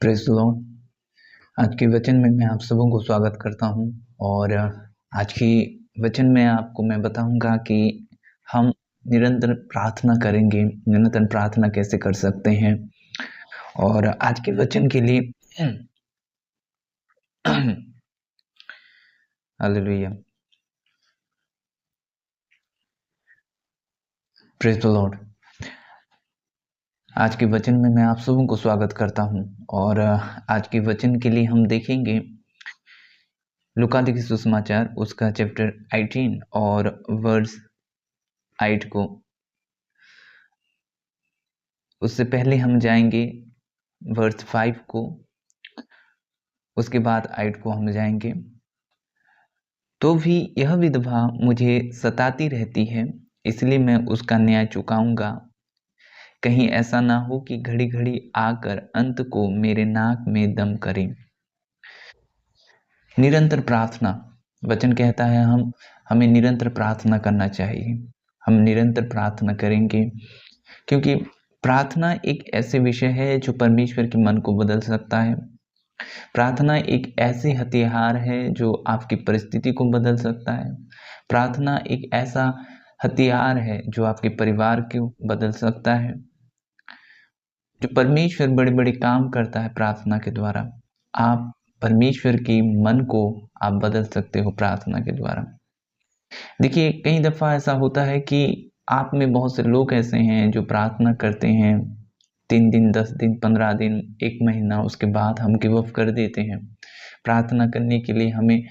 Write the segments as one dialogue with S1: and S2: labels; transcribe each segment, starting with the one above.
S1: Praise the Lord. आज के वचन में मैं आप सबों को स्वागत करता हूँ और आज की वचन में आपको मैं बताऊंगा कि हम निरंतर प्रार्थना करेंगे, निरंतर प्रार्थना कैसे कर सकते हैं। और आज के वचन के लिए हालेलुया, प्रेज़ द लॉर्ड। आज के वचन में मैं आप सबों को स्वागत करता हूँ और आज के वचन के लिए हम देखेंगे लूका लिखित सुसमाचार उसका चैप्टर 18 और वर्स 8 को। उससे पहले हम जाएंगे वर्स 5 को, उसके बाद 8 को हम जाएंगे। तो भी यह विधवा मुझे सताती रहती है, इसलिए मैं उसका न्याय चुकाऊंगा। कहीं ऐसा ना हो कि घड़ी घड़ी आकर अंत को मेरे नाक में दम करे। निरंतर प्रार्थना, वचन कहता है हमें निरंतर प्रार्थना करना चाहिए। हम निरंतर प्रार्थना करेंगे क्योंकि प्रार्थना एक ऐसे विषय है जो परमेश्वर के मन को बदल सकता है। प्रार्थना एक ऐसी हथियार है जो आपकी परिस्थिति को बदल सकता है। प्रार्थना एक ऐसा हथियार है जो आपके परिवार को बदल सकता है। जो परमेश्वर बड़े बड़े काम करता है प्रार्थना के द्वारा। आप परमेश्वर की मन को आप बदल सकते हो प्रार्थना के द्वारा। देखिए, कई दफ़ा ऐसा होता है कि आप में बहुत से लोग ऐसे हैं जो प्रार्थना करते हैं 3 दिन, 10 दिन, 15 दिन, 1 महीना, उसके बाद हम गिव अप कर देते हैं। प्रार्थना करने के लिए हमें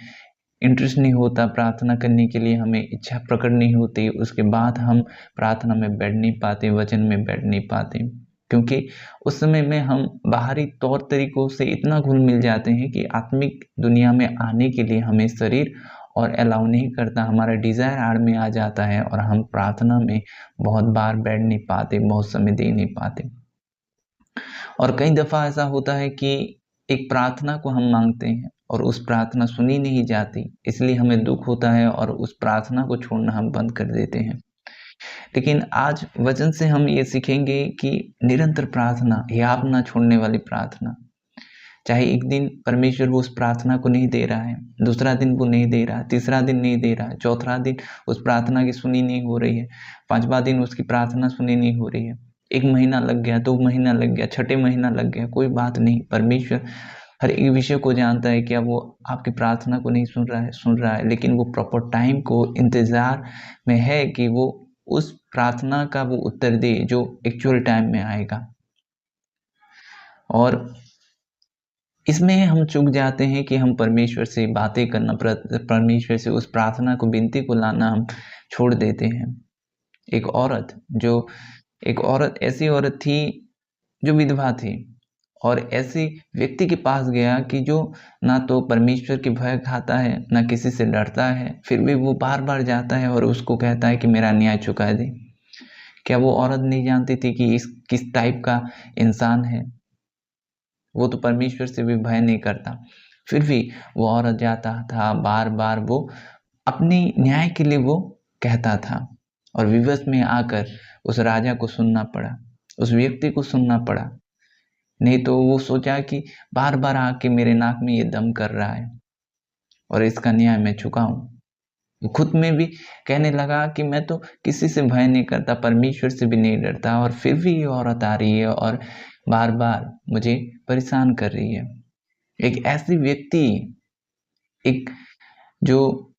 S1: इंटरेस्ट नहीं होता, प्रार्थना करने के लिए हमें इच्छा प्रकट नहीं होती, उसके बाद हम प्रार्थना में बैठ नहीं पाते, वचन में बैठ नहीं पाते। क्योंकि उस समय में हम बाहरी तौर तरीकों से इतना घुल मिल जाते हैं कि आत्मिक दुनिया में आने के लिए हमें शरीर और अलाउ नहीं करता, हमारा डिज़ायर आड़ में आ जाता है और हम प्रार्थना में बहुत बार बैठ नहीं पाते, बहुत समय दे नहीं पाते। और कई दफ़ा ऐसा होता है कि एक प्रार्थना को हम मांगते हैं और उस प्रार्थना सुनी नहीं जाती, इसलिए हमें दुःख होता है और उस प्रार्थना को छोड़ना हम बंद कर देते हैं। लेकिन आज वचन से हम ये सीखेंगे कि निरंतर प्रार्थना, हियाव ना छोड़ने वाली प्रार्थना। चाहे एक दिन परमेश्वर वो उस प्रार्थना को नहीं दे रहा है, दूसरा दिन वो नहीं दे रहा है, तीसरा दिन नहीं दे रहा है, चौथा दिन उस प्रार्थना की सुनी नहीं हो रही है, 5वां दिन उसकी प्रार्थना सुनी नहीं हो रही है। 1 महीना लग गया, 2 महीना लग गया, छठे महीना लग गया, कोई बात नहीं। परमेश्वर हर एक विषय को जानता है। क्या वो आपकी प्रार्थना को नहीं सुन रहा है? सुन रहा है, लेकिन वो प्रॉपर टाइम को इंतज़ार में है कि वो उस प्रार्थना का वो उत्तर दे जो एक्चुअल टाइम में आएगा। और इसमें हम चूक जाते हैं कि हम परमेश्वर से बातें करना, परमेश्वर से उस प्रार्थना को, विनती को लाना हम छोड़ देते हैं। एक औरत ऐसी औरत थी जो विधवा थी और ऐसे व्यक्ति के पास गया कि जो ना तो परमेश्वर की भय खाता है, ना किसी से डरता है, फिर भी वो बार-बार जाता है और उसको कहता है कि मेरा न्याय चुका दे। क्या वो औरत नहीं जानती थी कि इस किस टाइप का इंसान है? वो तो परमेश्वर से भी भय नहीं करता। फिर भी वो औरत जाता था, बार-बार वो अपने न्याय के लिए वो कहता था और विवश में आकर उस राजा को सुनना पड़ा, उस व्यक्ति को सुनना पड़ा। नहीं तो वो सोचा कि बार-बार आके मेरे नाक में ये दम कर रहा है और इसका न्याय मैं चुकाऊँ। वो खुद में भी कहने लगा कि मैं तो किसी से भय नहीं करता, परमेश्वर से भी नहीं डरता, और फिर भी ये औरत आ रही है और बार-बार मुझे परेशान कर रही है। एक ऐसी व्यक्ति, एक जो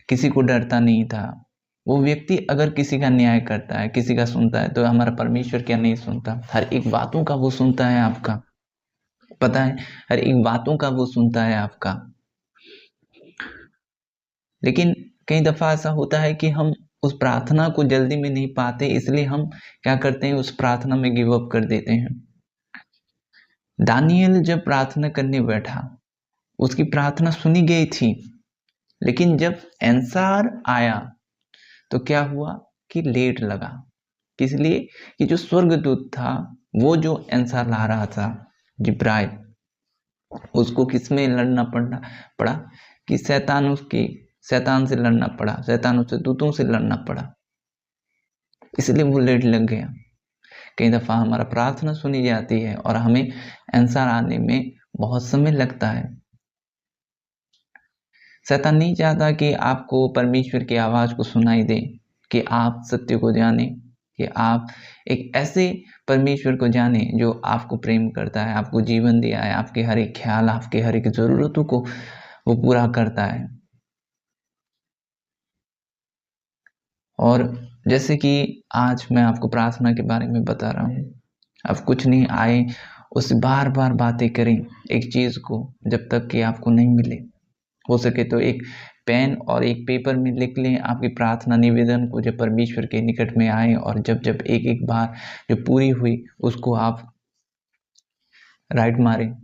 S1: किसी को डरता नहीं था, वो व्यक्ति अगर किसी का न्याय करता है, किसी का सुनता है, तो हमारा परमेश्वर क्या नहीं सुनता? हर एक बातों का वो सुनता है आपका। पता है, हर एक बातों का वो सुनता है आपका। लेकिन कई दफ़ा ऐसा होता है कि हम उस प्रार्थना को जल्दी में नहीं पाते, इसलिए हम क्या करते हैं, उस प्रार्थना में गिव अप कर देते हैं। दानियेल जब प्रार्थना करने बैठा, उसकी प्रार्थना सुनी गई थी, लेकिन जब आंसर आया तो क्या हुआ कि लेट लगा। किस लिए? कि जो स्वर्गदूत था, वो जो आंसर ला रहा था, जिब्राइल, उसको किसमें लड़ना पड़ा कि शैतान से लड़ना पड़ा, शैतानों से, दूतों से लड़ना पड़ा, इसलिए वो लेट लग गया। कई दफ़ा हमारा प्रार्थना सुनी जाती है और हमें आंसर आने में बहुत समय लगता है। शैतान नहीं चाहता कि आपको परमेश्वर की आवाज़ को सुनाई दे, कि आप सत्य को जानें, कि आप एक ऐसे परमेश्वर को जानें जो आपको प्रेम करता है, आपको जीवन दिया है, आपके हर एक ख़्याल, आपके हर एक ज़रूरतों को वो पूरा करता है। और जैसे कि आज मैं आपको प्रार्थना के बारे में बता रहा हूँ, अब कुछ नहीं आए, उससे बार-बार बातें करें एक चीज़ को जब तक कि आपको नहीं मिले। हो सके तो एक पेन और एक पेपर में लिख लें आपकी प्रार्थना निवेदन को जब परमेश्वर के निकट में आए, और जब एक-एक बार जो पूरी हुई उसको आप राइट मारें,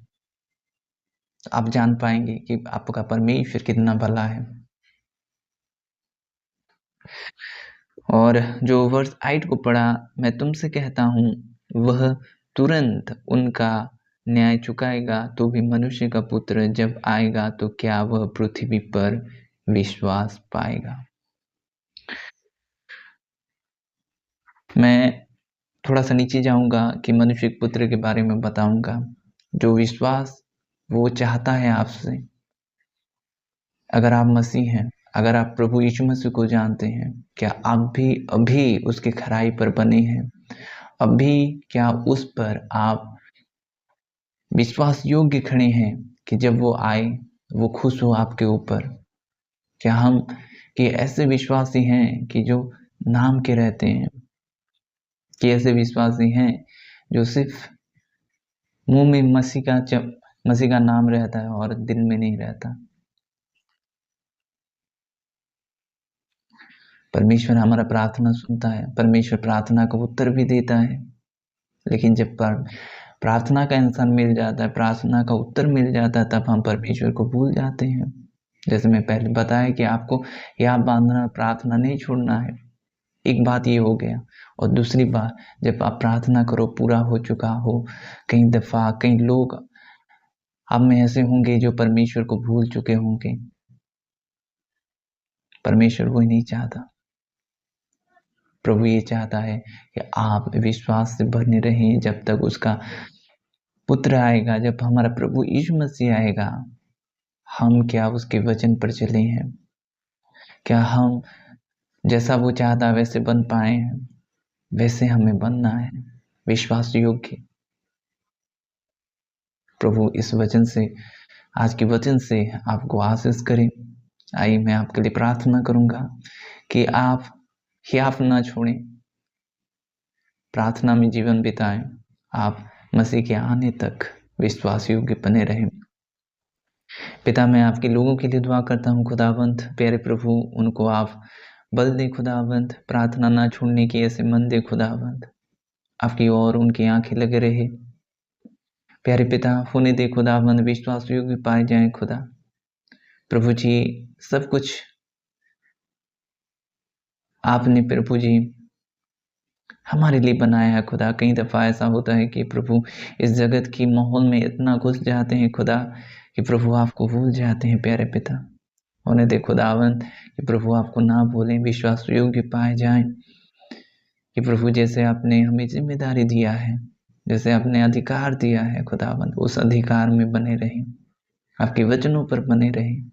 S1: तो आप जान पाएँगे कि आपका परमेश्वर कितना भला है। और जो वर्स 8 को पढ़ा, मैं तुमसे कहता हूँ, वह तुरंत उनका न्याय चुकाएगा, तो भी मनुष्य का पुत्र जब आएगा तो क्या वह पृथ्वी पर विश्वास पाएगा। मैं थोड़ा-सा नीचे जाऊँगा कि मनुष्य के पुत्र के बारे में बताऊँगा, जो विश्वास वो चाहता है आपसे। अगर आप मसीह हैं, अगर आप प्रभु यीशु मसीह को जानते हैं, क्या आप भी अभी उसकी खराई पर बने हैं? अभी क्या उस पर आप विश्वास योग्य खड़े हैं कि जब वो आए, वो खुश हो आपके ऊपर? क्या हम कि ऐसे विश्वासी हैं कि जो नाम के रहते हैं, कि ऐसे विश्वासी हैं जो सिर्फ़ मुँह में मसीह का नाम रहता है और दिल में नहीं रहता? परमेश्वर हमारा प्रार्थना सुनता है, परमेश्वर प्रार्थना का उत्तर भी देता है। लेकिन जब प्रार्थना का इंसान मिल जाता है, प्रार्थना का उत्तर मिल जाता है, तब हम परमेश्वर को भूल जाते हैं। जैसे मैं पहले बताया कि आपको याद बाँधना, प्रार्थना नहीं छोड़ना है। एक बात ये हो गया, और दूसरी बात, जब आप प्रार्थना करो पूरा हो चुका हो, कई दफ़ा कई लोग आप में ऐसे होंगे जो परमेश्वर को भूल चुके होंगे। परमेश्वर वही नहीं चाहता। प्रभु ये चाहता है कि आप विश्वास से बने रहें जब तक उसका पुत्र आएगा, जब हमारा प्रभु यीशु मसीह आएगा। हम क्या उसके वचन पर चले हैं? क्या हम जैसा वो चाहता है वैसे बन पाए हैं? वैसे हमें बनना है, विश्वास योग्य। प्रभु इस वचन से, आज के वचन से आपको आशीष करे। आइए मैं आपके लिए प्रार्थना करूँगा कि आप हियाव ना छोड़ें, प्रार्थना में जीवन बिताएँ। आप मसीह के आने तक विश्वास योग्य बने रहें। पिता, मैं आपके लोगों के लिए दुआ करता हूँ खुदावंद, प्यारे प्रभु, उनको आप बल दें खुदावंद, प्रार्थना ना छोड़ने की ऐसे मन दे खुदावंद, आपकी ओर उनकी आँखें लगे रहे। प्यारे पिता, होने दे खुदावंद, विश्वास योग्य पाए जाएँ खुदा। प्रभु जी, सब कुछ आपने प्रभु जी हमारे लिए बनाया है खुदा। कई दफ़ा ऐसा होता है कि प्रभु इस जगत की माहौल में इतना घुस जाते हैं खुदा, कि प्रभु आपको भूल जाते हैं प्यारे पिता। होने दे खुदावंद कि प्रभु आपको ना भूलें, विश्वास योग्य पाए जाएँ, कि प्रभु जैसे आपने हमें ज़िम्मेदारी दिया है, जैसे आपने अधिकार दिया है खुदावंद, उस अधिकार में बने रहें, आपके वचनों पर बने रहें।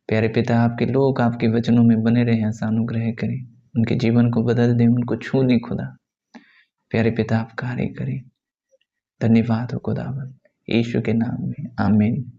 S1: प्यारे पिता, आपके लोग आपके वचनों में बने रहें, ऐसा अनुग्रह करें, उनके जीवन को बदल दें, उनको छू लें खुदा। प्यारे पिता, आप कार्य करें। धन्यवाद हो खुदावंद, यीशु के नाम में, आमीन।